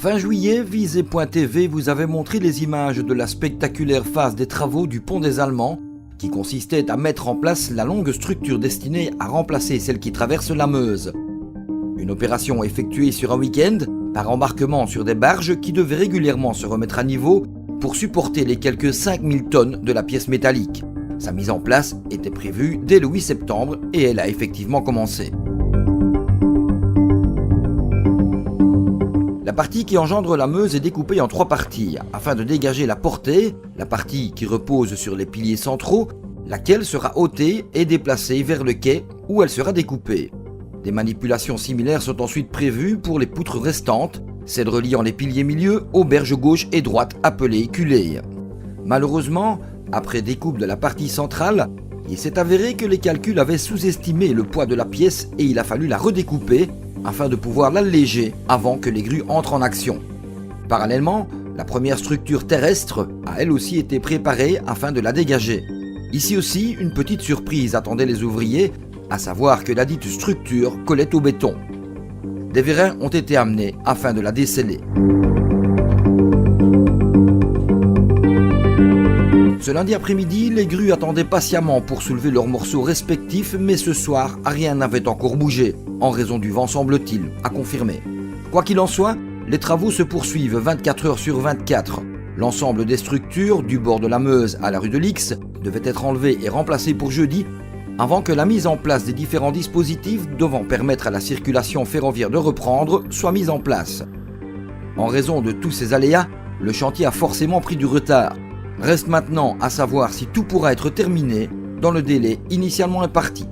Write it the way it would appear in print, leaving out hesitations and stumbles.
Fin juillet, Visée.tv vous avait montré les images de la spectaculaire phase des travaux du pont des Allemands, qui consistait à mettre en place la longue structure destinée à remplacer celle qui traverse la Meuse. Une opération effectuée sur un week-end, par embarquement sur des barges qui devaient régulièrement se remettre à niveau pour supporter les quelques 5000 tonnes de la pièce métallique. Sa mise en place était prévue dès le 8 septembre et elle a effectivement commencé. La partie qui engendre la Meuse est découpée en 3 parties, afin de dégager la portée, la partie qui repose sur les piliers centraux, laquelle sera ôtée et déplacée vers le quai où elle sera découpée. Des manipulations similaires sont ensuite prévues pour les poutres restantes, celles reliant les piliers milieux aux berges gauche et droite appelées culées. Malheureusement, après découpe de la partie centrale, il s'est avéré que les calculs avaient sous-estimé le poids de la pièce et il a fallu la redécouper afin de pouvoir l'alléger avant que les grues entrent en action. Parallèlement, la première structure terrestre a elle aussi été préparée afin de la dégager. Ici aussi, une petite surprise attendait les ouvriers, à savoir que la dite structure collait au béton. Des vérins ont été amenés afin de la déceler. Ce lundi après-midi, les grues attendaient patiemment pour soulever leurs morceaux respectifs, mais ce soir, rien n'avait encore bougé, en raison du vent semble-t-il, à confirmer. Quoi qu'il en soit, les travaux se poursuivent 24 heures sur 24. L'ensemble des structures, du bord de la Meuse à la rue de l'Ix, devait être enlevé et remplacé pour jeudi, avant que la mise en place des différents dispositifs devant permettre à la circulation ferroviaire de reprendre soit mise en place. En raison de tous ces aléas, le chantier a forcément pris du retard. Reste maintenant à savoir si tout pourra être terminé dans le délai initialement imparti.